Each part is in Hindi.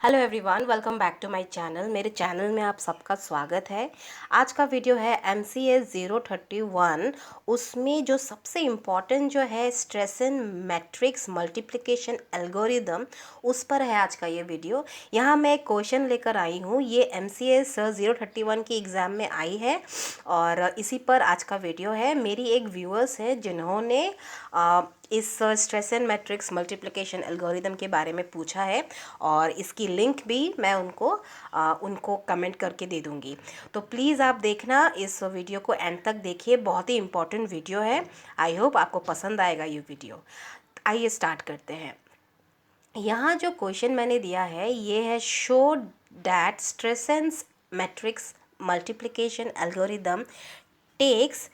Hello everyone, welcome back to my channel. मेरे चैनल में आप सबका स्वागत है। आज का वीडियो है MCS 031। उसमें जो सबसे इम्पॉर्टेंट जो है स्ट्रेसन मैट्रिक्स मल्टीप्लिकेशन एल्गोरिदम, उस पर है आज का ये वीडियो। यहाँ मैं एक क्वेश्चन लेकर आई हूँ। ये MCS 031 की एग्ज़ाम में आई है और इसी पर आज का वीडियो है। मेरी एक व्यूअर्स है जिन्होंने इस स्ट्रेसन मैट्रिक्स मल्टीप्लिकेशन एल्गोरिदम के बारे में पूछा है और इसकी लिंक भी मैं उनको कमेंट करके दे दूँगी। तो प्लीज़ आप देखना, इस वीडियो को एंड तक देखिए, बहुत ही इम्पोर्टेंट वीडियो है। आई होप आपको पसंद आएगा ये वीडियो। आइए स्टार्ट करते हैं। यहाँ जो क्वेश्चन मैंने दिया है ये है, show that Strassen's matrix multiplication algorithm takes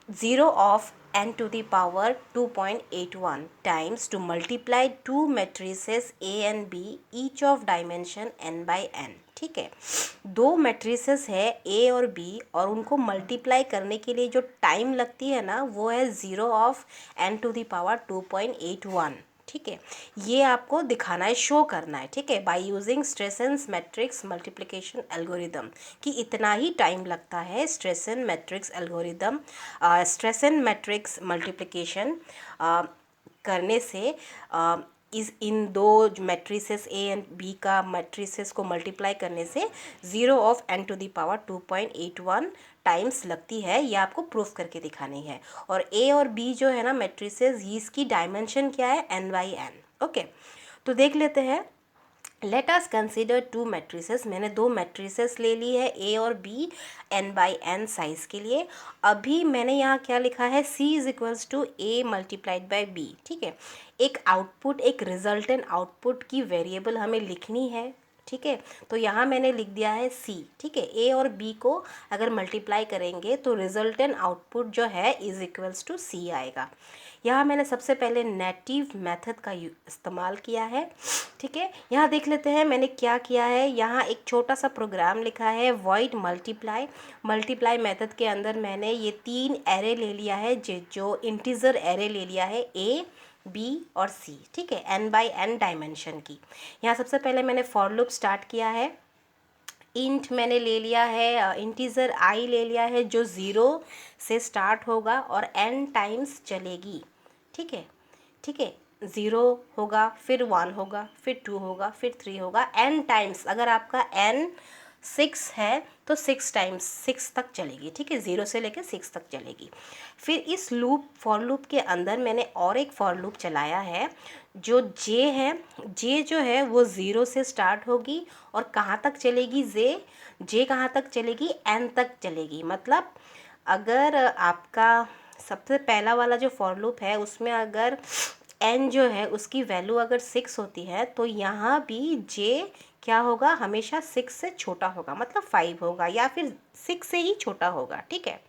0 of n to the power 2.81 times to multiply two matrices A and B each of dimension n by n। ठीक है, दो मैट्रिसेस है A और B और उनको मल्टीप्लाई करने के लिए जो टाइम लगती है ना, वो है 0 of n to the power 2.81। ठीक है, ये आपको दिखाना है, शो करना है। ठीक है, by using Strassen's matrix multiplication algorithm, कि इतना ही टाइम लगता है Strassen matrix algorithm Strassen matrix multiplication करने से इन दो मैट्रिसेस ए एंड बी का मैट्रिसेस को मल्टीप्लाई करने से 0 of n to the power 2.81 times लगती है। ये आपको प्रूफ करके दिखानी है। और ए और बी जो है ना मैट्रिसेस, इसकी डायमेंशन क्या है, n/n। ओके, तो देख लेते हैं। Let us consider to matrices. मैंने दो मैट्रिसेस ले ली है, ए और बी, n/n साइज के लिए। अभी मैंने यहाँ क्या लिखा है, c is equals to a multiplied by b। ठीक है, एक आउटपुट, एक रिजल्टेंट आउटपुट की वेरिएबल हमें लिखनी है। ठीक है, तो यहाँ मैंने लिख दिया है c। ठीक है, ए और बी को अगर मल्टीप्लाई करेंगे तो रिजल्टेंट आउटपुट जो है इज इक्वल्स टू c आएगा। यहाँ मैंने सबसे पहले नेटिव मेथड का इस्तेमाल किया है। ठीक है, यहाँ देख लेते हैं मैंने क्या किया है। यहाँ एक छोटा सा प्रोग्राम लिखा है, वॉइड मल्टीप्लाई मेथड के अंदर मैंने ये तीन एरे ले लिया है, जो इंटीजर एरे ले लिया है, ए, बी और सी। ठीक है, n/n डायमेंशन की। यहाँ सबसे पहले मैंने फॉर लूप स्टार्ट किया है। इंट मैंने ले लिया है, इंटीजर आई ले लिया है जो 0 से स्टार्ट होगा और n टाइम्स चलेगी। ठीक है, ठीक है, 0 होगा, फिर 1 होगा, फिर 2 होगा, फिर 3 होगा, n टाइम्स। अगर आपका n 6 है तो 6 टाइम्स 6 तक चलेगी। ठीक है, 0 से लेकर 6 तक चलेगी। फिर इस फॉर लूप के अंदर मैंने और एक फॉर लूप चलाया है, जो j है, j जो है वो 0 से स्टार्ट होगी और कहाँ तक चलेगी, j कहाँ तक चलेगी, n तक चलेगी। मतलब अगर आपका सबसे पहला वाला जो फॉर लूप है उसमें अगर n जो है उसकी वैल्यू अगर 6 होती है तो यहाँ भी j क्या होगा, हमेशा 6 से छोटा होगा, मतलब 5 होगा या फिर 6 से ही छोटा होगा। ठीक है,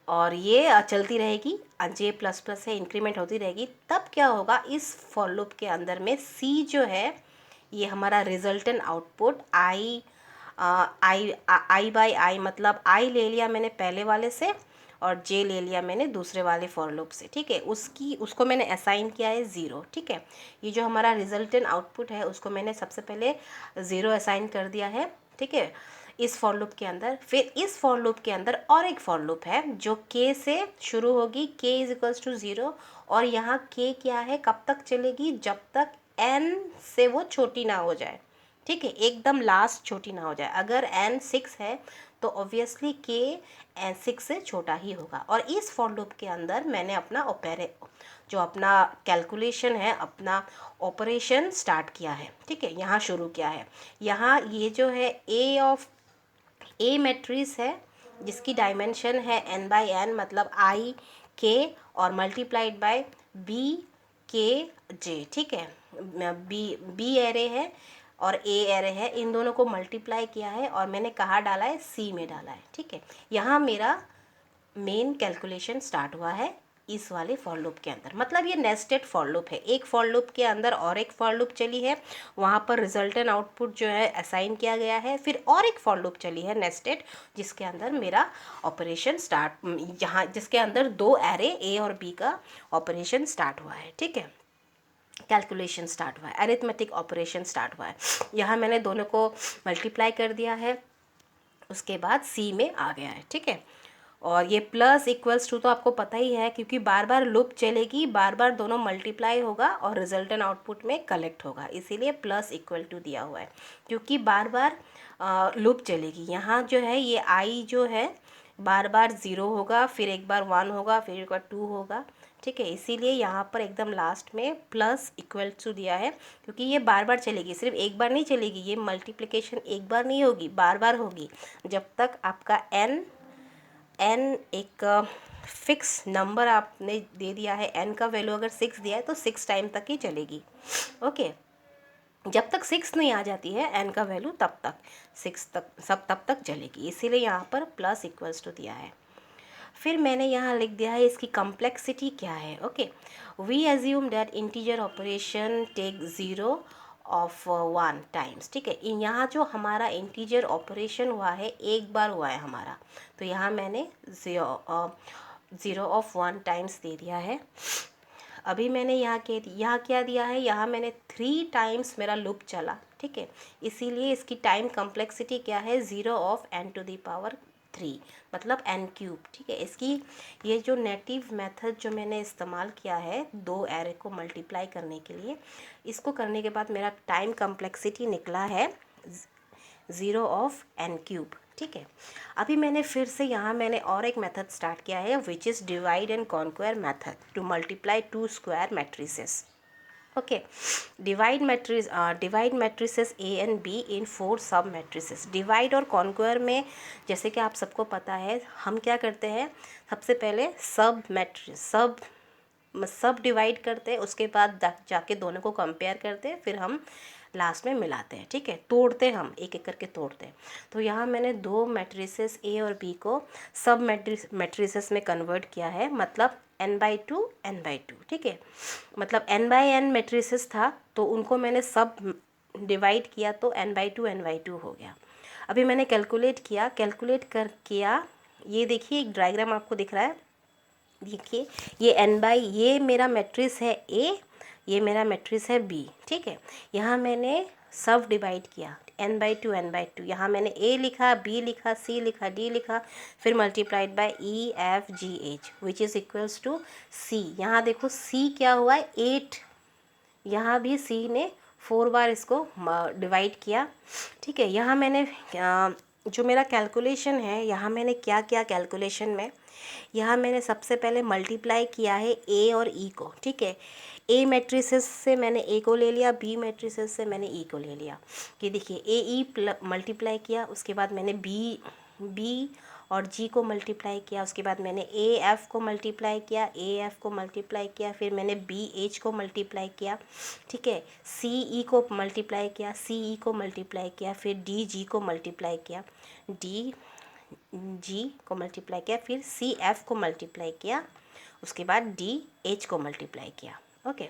और ये चलती रहेगी, j++ से इंक्रीमेंट होती रहेगी। तब क्या होगा, इस फॉर लूप के अंदर में c जो है, ये हमारा रिजल्टेंट आउटपुट i/i, मतलब i ले लिया मैंने पहले वाले से और j ले लिया मैंने दूसरे वाले फॉर लूप से। ठीक है, उसको मैंने असाइन किया है 0। ठीक है, ये जो हमारा रिजल्टेंट आउटपुट है उसको मैंने सबसे पहले 0 असाइन कर दिया है। ठीक है, इस फॉर लूप के अंदर। फिर इस फॉर लूप के अंदर और एक फॉर लूप है जो k से शुरू होगी, k इज इक्वल्स टू 0। और यहाँ k क्या है, कब तक चलेगी, जब तक n से वो छोटी ना हो जाए। ठीक है, एकदम लास्ट छोटी ना हो जाए। अगर n 6 है तो ऑब्वियसली k n 6 से छोटा ही होगा। और इस फॉर लूप के अंदर मैंने अपना कैलकुलेशन है, अपना ऑपरेशन स्टार्ट किया है। ठीक है, यहाँ शुरू किया है। यहाँ ये जो है ए मैट्रिक्स है जिसकी डायमेंशन है n/n, मतलब i k और multiplied by b k j। ठीक है, बी एरे है और ए एरे है, इन दोनों को मल्टीप्लाई किया है और मैंने कहाँ डाला है, सी में डाला है। ठीक है, यहाँ मेरा मेन कैलकुलेशन स्टार्ट हुआ है इस वाले फॉर लूप के अंदर। मतलब ये नेस्टेड फॉर लूप है, एक फॉर लूप के अंदर और एक फॉर लूप चली है, वहाँ पर रिजल्टेंट आउटपुट जो है असाइन किया गया है। फिर और एक फॉर लूप चली है नेस्टेड, जिसके अंदर मेरा ऑपरेशन स्टार्ट, यहाँ जिसके अंदर दो एरे ए और बी का ऑपरेशन स्टार्ट हुआ है। ठीक है, कैलकुलेशन स्टार्ट हुआ है, अरिथमेटिक ऑपरेशन स्टार्ट हुआ है। यहाँ मैंने दोनों को मल्टीप्लाई कर दिया है, उसके बाद सी में आ गया है, ठीक है। और ये प्लस इक्वल्स टू तो आपको पता ही है, क्योंकि बार बार लूप चलेगी, बार बार दोनों मल्टीप्लाई होगा और रिजल्टेंट आउटपुट में कलेक्ट होगा, इसीलिए प्लस इक्वल टू दिया हुआ है, क्योंकि बार बार लूप चलेगी। यहाँ जो है ये आई जो है बार बार ज़ीरो होगा, फिर एक बार वन होगा, फिर एक बार टू होगा, ठीक है। इसीलिए यहाँ पर एकदम लास्ट में प्लस इक्वल टू दिया है, क्योंकि ये बार बार चलेगी, सिर्फ एक बार नहीं चलेगी, ये मल्टीप्लिकेशन एक बार नहीं होगी, बार बार होगी, जब तक आपका एन एक फिक्स नंबर आपने दे दिया है, एन का वैल्यू अगर 6 दिया है तो 6 टाइम तक ही चलेगी, ओके। जब तक 6 नहीं आ जाती है एन का वैल्यू, तब तक 6 तक तब तक चलेगी, इसीलिए यहाँ पर प्लस इक्वल्स टू दिया है। फिर मैंने यहाँ लिख दिया है इसकी कम्प्लेक्सिटी क्या है, okay. We assume that integer operation take 0 of 1 times, ठीक है। यहाँ जो हमारा इंटीजर ऑपरेशन हुआ है एक बार हुआ है हमारा, तो यहाँ मैंने 0 ऑफ 1 टाइम्स दे दिया है। अभी मैंने यहाँ क्या दिया है, यहाँ मैंने 3 टाइम्स मेरा लूप चला, ठीक है, इसीलिए इसकी टाइम कम्प्लेक्सिटी क्या है, 0 ऑफ n⁻3, मतलब n³, ठीक है। इसकी ये जो नेटिव मेथड जो मैंने इस्तेमाल किया है दो एरे को मल्टीप्लाई करने के लिए, इसको करने के बाद मेरा टाइम कम्प्लेक्सिटी निकला है 0 ऑफ n³, ठीक है। अभी मैंने फिर से यहाँ मैंने और एक मेथड स्टार्ट किया है, which is divide and conquer method to multiply 2 square matrices, okay. Divide matrices A and B in 4 sub matrices. Divide और कॉन्क्वेयर में जैसे कि आप सबको पता है, हम क्या करते हैं, सबसे पहले सब डिवाइड करते हैं, उसके बाद जाके दोनों को कंपेयर करते हैं, फिर हम लास्ट में मिलाते हैं, ठीक है, तोड़ते हैं, हम एक एक करके तोड़ते हैं। तो यहाँ मैंने दो मैट्रिसेस ए और बी को सब मैट्रिसेस में कन्वर्ट किया है, मतलब n/2 n/2, ठीक है। मतलब n/n मैट्रिसेस था तो उनको मैंने सब डिवाइड किया तो n/2 n/2 हो गया। अभी मैंने किया, ये देखिए एक डायग्राम आपको दिख रहा है, देखिए ये मेरा मैट्रिक्स है ए, ये मेरा मैट्रिक्स है बी, ठीक है। यहाँ मैंने सब डिवाइड किया n/2 n/2, यहाँ मैंने ए लिखा, बी लिखा, सी लिखा, डी लिखा, फिर multiplied by EFGH which is equals to C. यहाँ देखो सी क्या हुआ है 8, यहाँ भी सी ने 4 बार इसको डिवाइड किया, ठीक है। यहाँ मैंने जो मेरा कैलकुलेशन है, यहाँ मैंने क्या किया कैलकुलेशन में, यहाँ मैंने सबसे पहले मल्टीप्लाई किया है ए और ई को, ठीक है। ए मैट्रिसेस से मैंने ए को ले लिया, बी मैट्रिसेस से मैंने ई को ले लिया, कि देखिए ए ई मल्टीप्लाई किया, उसके बाद मैंने बी और जी को मल्टीप्लाई किया, उसके बाद मैंने ए एफ़ को मल्टीप्लाई किया, फिर मैंने बी एच को मल्टीप्लाई किया, ठीक है। सी ई को मल्टीप्लाई किया, फिर डी जी को मल्टीप्लाई किया, फिर सी एफ़ को मल्टीप्लाई किया, उसके बाद डी एच को मल्टीप्लाई किया, ओके।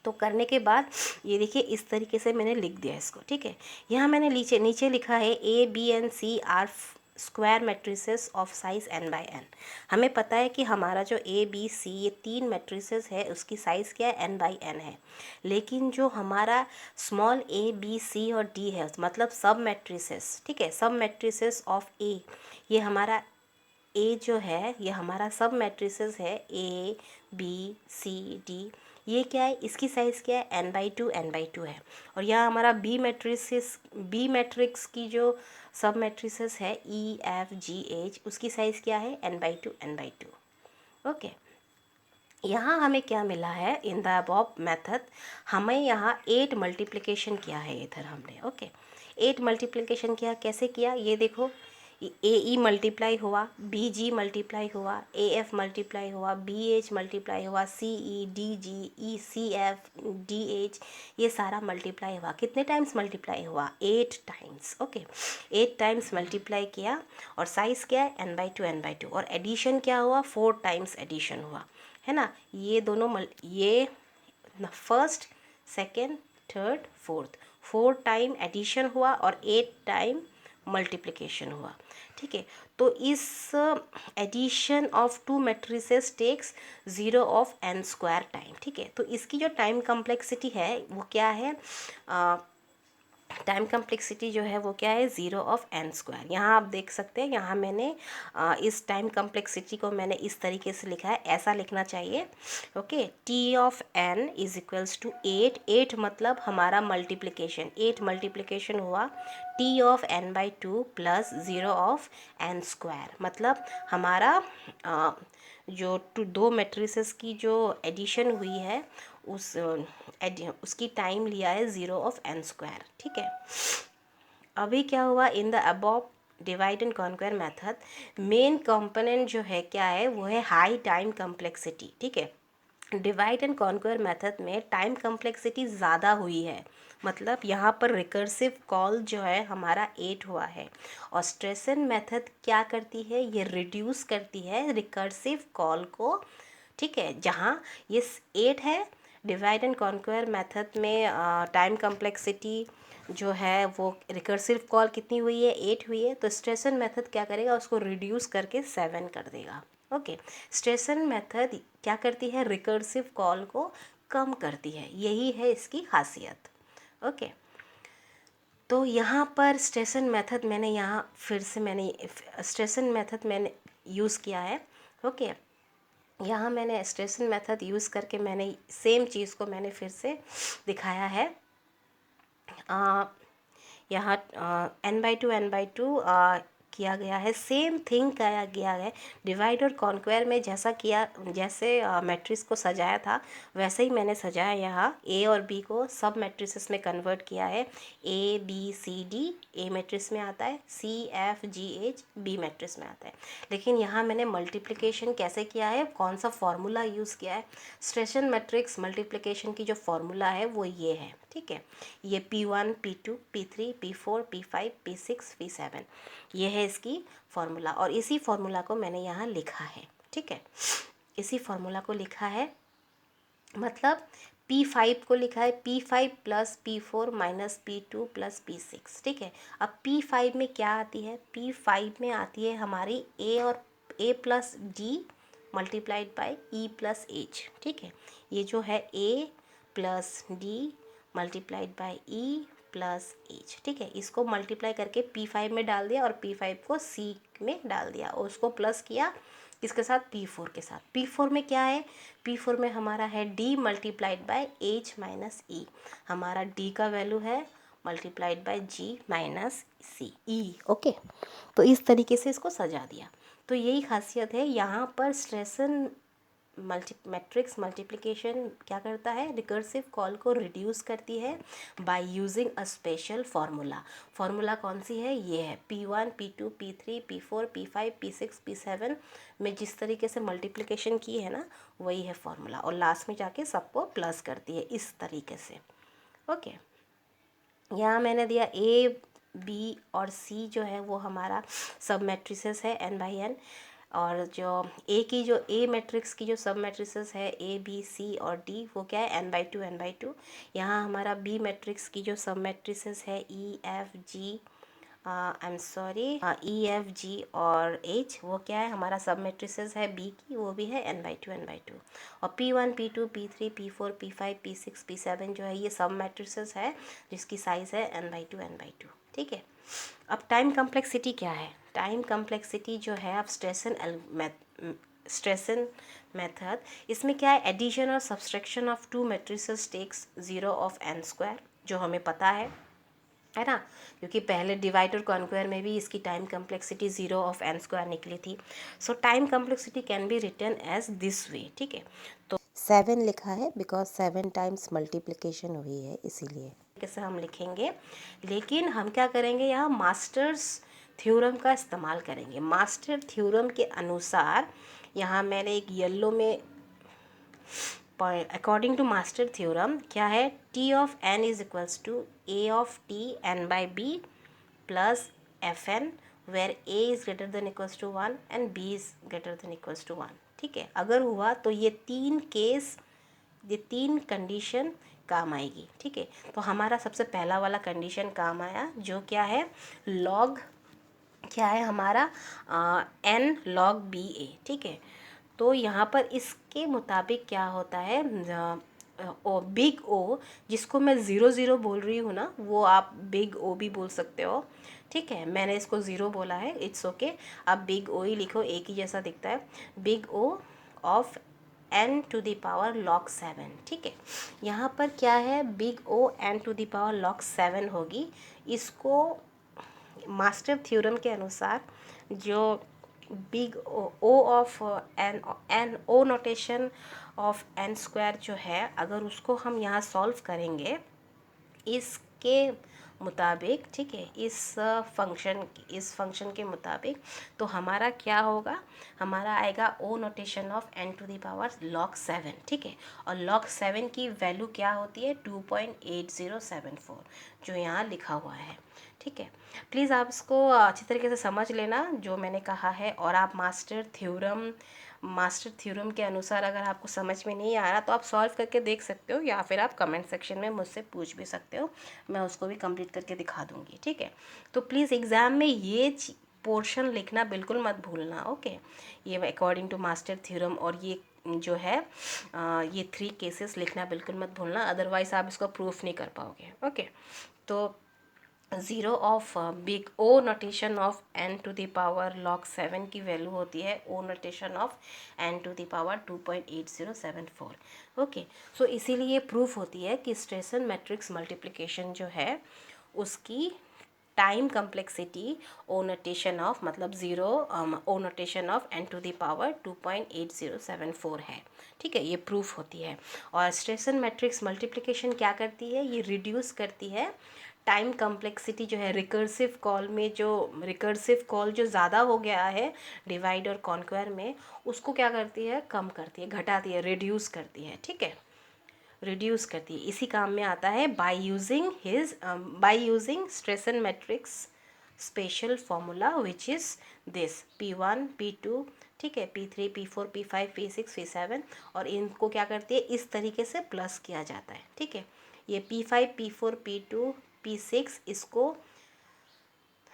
तो करने के बाद ये देखिए इस तरीके से मैंने लिख दिया इसको, ठीक है। यहाँ मैंने नीचे लिखा है A B and C are square matrices of size n/n। हमें पता है कि हमारा जो ए बी सी ये 3 मैट्रिसेस है, उसकी साइज़ क्या है, n/n है। लेकिन जो हमारा स्मॉल ए बी सी और डी है, मतलब सब मैट्रिसेस, ठीक है, सब मैट्रिसेस ऑफ ए, ये हमारा ए जो है ये हमारा सब मैट्रिसेस है, ए बी सी डी, ये क्या है, इसकी साइज़ क्या है, n/2 है। और यहाँ हमारा बी मैट्रिक्स की जो सब मैट्रिसेस है EFGH, उसकी साइज़ क्या है, n/2, ओके। यहाँ हमें क्या मिला है, इन द अबव मेथड हमें यहाँ 8 मल्टीप्लिकेशन किया है इधर हमने, ओके। 8 मल्टीप्लिकेशन किया, कैसे किया, ये देखो, ए ई मल्टीप्लाई हुआ, बी जी मल्टीप्लाई हुआ, ए एफ मल्टीप्लाई हुआ, बी एच मल्टीप्लाई हुआ, सी ई डी जी ई सी एफ डी एच, ये सारा मल्टीप्लाई हुआ। कितने टाइम्स मल्टीप्लाई हुआ, 8 टाइम्स, ओके। 8 टाइम्स मल्टीप्लाई किया, और साइज़ क्या है, n/2, और एडिशन क्या हुआ, 4 टाइम्स एडिशन हुआ, है ना। ये दोनों ये first, second, third, fourth, 4 time addition हुआ और 8 टाइम मल्टीप्लिकेशन हुआ, ठीक है। तो इस addition of two matrices takes 0 of n square time, ठीक है। तो इसकी जो टाइम कम्प्लेक्सिटी है वो क्या है, टाइम कम्प्लेक्सिटी जो है वो क्या है, 0 ऑफ n स्क्वायर। यहाँ आप देख सकते हैं, यहाँ मैंने इस टाइम कम्प्लेक्सिटी को मैंने इस तरीके से लिखा है, ऐसा लिखना चाहिए, okay. t of n is equals to 8, 8 मतलब हमारा मल्टीप्लिकेशन, 8 मल्टीप्लिकेशन हुआ t of n/2 plus 0 of n square, मतलब हमारा जो दो मैट्रिसेस की जो एडिशन हुई है उसकी टाइम लिया है 0 ऑफ n स्क्वायर, ठीक है। अभी क्या हुआ, in the above divide and conquer method main component जो है क्या है, वो है हाई टाइम कम्प्लेक्सिटी, ठीक है। डिवाइड एंड कॉन्क्वेर मेथड में टाइम कम्प्लेक्सिटी ज़्यादा हुई है, मतलब यहाँ पर रिकर्सिव कॉल जो है हमारा 8 हुआ है, और स्ट्रेसन मेथड क्या करती है, ये रिड्यूस करती है रिकर्सिव कॉल को, ठीक है। जहाँ ये 8 है, डिवाइड एंड कॉन्क्वेर मेथड में टाइम कम्प्लेक्सिटी जो है वो रिकर्सिव कॉल कितनी हुई है, 8 हुई है, तो स्ट्रेसन मेथड क्या करेगा, उसको रिड्यूस करके 7 कर देगा, ओके। स्ट्रेसन मेथड क्या करती है, रिकर्सिव कॉल को कम करती है, यही है इसकी खासियत, ओके। तो यहाँ पर स्ट्रेसन मेथड मैंने यहाँ फिर से मैंने स्ट्रेसन मेथड मैंने यूज़ किया है, ओके। यहाँ मैंने स्ट्रेसन मेथड यूज़ करके मैंने सेम चीज़ को मैंने फिर से दिखाया है। यहाँ n/2 किया गया है, सेम थिंग किया गया है। डिवाइड और कॉन्क्वेर में जैसा किया, जैसे मैट्रिक्स को सजाया था वैसे ही मैंने सजाया, यहाँ ए और बी को सब मैट्रिसेस में कन्वर्ट किया है। A B C D A matrix में आता है, C F G H B matrix में आता है, लेकिन यहाँ मैंने मल्टीप्लिकेशन कैसे किया है, कौन सा फॉर्मूला यूज़ किया है। स्ट्रेसन मैट्रिक्स मल्टीप्लिकेशन की जो फॉर्मूला है वो ये है, ठीक है। ये P1 P2 P3 P4 P5 P6 P7 ये है इसकी फॉर्मूला, और इसी फॉर्मूला को मैंने यहाँ लिखा है, ठीक है। इसी फॉर्मूला को लिखा है, मतलब P5 को लिखा है P5 plus P4 minus P2 plus P6, ठीक है। अब P5 में क्या आती है, P5 में आती है हमारी A और A plus D multiplied by E plus H, ठीक है। ये जो है A plus D multiplied by E plus H, ठीक है। इसको मल्टीप्लाई करके P5 में डाल दिया और P5 को C में डाल दिया और उसको प्लस किया किसके साथ, P4 के साथ। P4 में क्या है, P4 में हमारा है D multiplied by H minus E, हमारा D का वैल्यू है multiplied by G minus C E, okay. तो इस तरीके से इसको सजा दिया। तो यही खासियत है, यहाँ पर स्ट्रेसन मैट्रिक्स मल्टीप्लिकेशन क्या करता है, रिकर्सिव कॉल को रिड्यूस करती है by using a special formula. Formula कौन सी है, ये है P1 P2 P3 P4 P5 P6 P7 में जिस तरीके से मल्टीप्लिकेशन की है ना, वही है फार्मूला, और लास्ट में जाके सबको प्लस करती है इस तरीके से, ओके। यहाँ मैंने दिया A B और C जो है वो हमारा सब मैट्रिसेस है n/n, और जो A मैट्रिक्स की जो सब मैट्रिसेस है A B C और D वो क्या है n/2 यहाँ हमारा B मैट्रिक्स की जो सब मैट्रिसेस है E F G E F G और H वो क्या है, हमारा सब मैट्रिसेस है B की, वो भी है n/2 और P1 P2 P3 P4 P5 P6 P7 जो है ये सब मैट्रिसेस है जिसकी साइज़ है n/2, ठीक है। अब टाइम कम्प्लेक्सिटी क्या है, टाइम कम्प्लेक्सिटी जो है अब स्ट्रेसन मेथड, इसमें क्या है, एडिशन और subtraction of two matrices takes 0 of n square, जो हमें पता है ना, क्योंकि पहले डिवाइड और कॉन्क्वेर में भी इसकी time complexity 0 of n square निकली थी। So time complexity can be written as this way, ठीक है। तो 7 लिखा है बिकॉज 7 टाइम्स मल्टीप्लिकेशन हुई है, इसीलिए कैसे हम लिखेंगे, लेकिन हम क्या करेंगे, यहाँ मास्टर्स थ्योरम का इस्तेमाल करेंगे। मास्टर थ्योरम के अनुसार यहाँ मैंने एक येलो में, अकॉर्डिंग टू मास्टर थ्योरम क्या है, T of n is equals to A of T n/b plus Fn where A is greater than equals to 1 and B is greater than equals to 1, ठीक है। अगर हुआ तो ये तीन कंडीशन काम आएगी। ठीक है, तो हमारा सबसे पहला वाला कंडीशन काम आया, जो क्या है, लॉग क्या है हमारा, n log ba। ठीक है, तो यहाँ पर इसके मुताबिक क्या होता है, बिग ओ, जिसको मैं 0 बोल रही हूँ ना, वो आप बिग ओ भी बोल सकते हो। ठीक है, मैंने इसको 0 बोला है, इट्स ओके, आप बिग ओ ही लिखो, एक ही जैसा दिखता है। Big O of n to the power log 7। ठीक है, यहाँ पर क्या है, big O n to the power log 7 होगी। इसको मास्टर थ्योरम के अनुसार जो big O of N O notation of N square जो है, अगर उसको हम यहाँ सॉल्व करेंगे इसके मुताबिक, ठीक है, इस फंक्शन के मुताबिक, तो हमारा क्या होगा, हमारा आएगा O notation of n to the power log 7। ठीक है, और log 7 की वैल्यू क्या होती है, 2.8074, जो यहाँ लिखा हुआ है। ठीक है, प्लीज़ आप इसको अच्छी तरीके से समझ लेना जो मैंने कहा है, और आप मास्टर थ्योरम के अनुसार अगर आपको समझ में नहीं आ रहा तो आप सॉल्व करके देख सकते हो, या फिर आप कमेंट सेक्शन में मुझसे पूछ भी सकते हो, मैं उसको भी कंप्लीट करके दिखा दूँगी। ठीक है, तो प्लीज़ एग्ज़ाम में ये पोर्शन लिखना बिल्कुल मत भूलना। ओके, ये अकॉर्डिंग टू मास्टर थ्योरम, और ये जो है ये 3 केसेस लिखना बिल्कुल मत भूलना, अदरवाइज़ आप इसको प्रूफ नहीं कर पाओगे। ओके, तो 0 of big O notation of n to the power log 7 की वैल्यू होती है O notation of n to the power 2.8074। Okay, so इसीलिए प्रूफ होती है कि स्ट्रेसन मैट्रिक्स मल्टीप्लिकेशन जो है उसकी time complexity O notation of, मतलब 0 O notation of n to the power 2.8074 है। ठीक है, ये प्रूफ होती है। और स्ट्रेसन मैट्रिक्स मल्टीप्लिकेशन क्या करती है, ये रिड्यूस करती है टाइम कम्प्लेक्सिटी जो है रिकर्सिव कॉल में, जो रिकर्सिव कॉल जो ज़्यादा हो गया है डिवाइड और कॉन्क्वेर में, उसको क्या करती है, कम करती है, घटाती है, रिड्यूस करती है। ठीक है, रिड्यूस करती है, इसी काम में आता है by using Strassen matrix special formula which is this P1 P2, ठीक है, P3 P4 P5 P6 P7, और इनको क्या करती है, इस तरीके से प्लस किया जाता है। ठीक है, ये P5 P4 P2 P6, इसको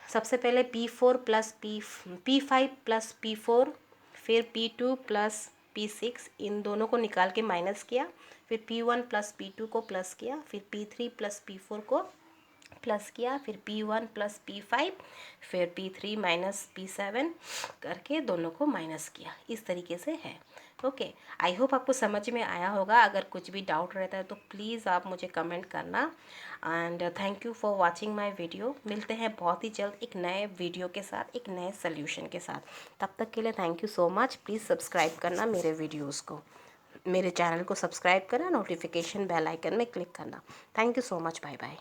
सबसे पहले P4 plus P5 plus P4, फिर P2 प्लस P6, इन दोनों को निकाल के माइनस किया, फिर P1 प्लस P2 को प्लस किया, फिर P3 प्लस P4 को प्लस किया, फिर P1 प्लस P5, फिर P3 माइनस P7 करके दोनों को माइनस किया, इस तरीके से है। ओके, आई होप आपको समझ में आया होगा। अगर कुछ भी डाउट रहता है तो प्लीज़ आप मुझे कमेंट करना। And thank you for watching my video. मिलते हैं बहुत ही जल्द एक नए वीडियो के साथ, एक नए सोल्यूशन के साथ। तब तक के लिए thank you so much. Please subscribe करना मेरे वीडियोज़ को, मेरे चैनल को सब्सक्राइब करना, नोटिफिकेशन बेल आइकन में क्लिक करना। Thank you so much, bye bye.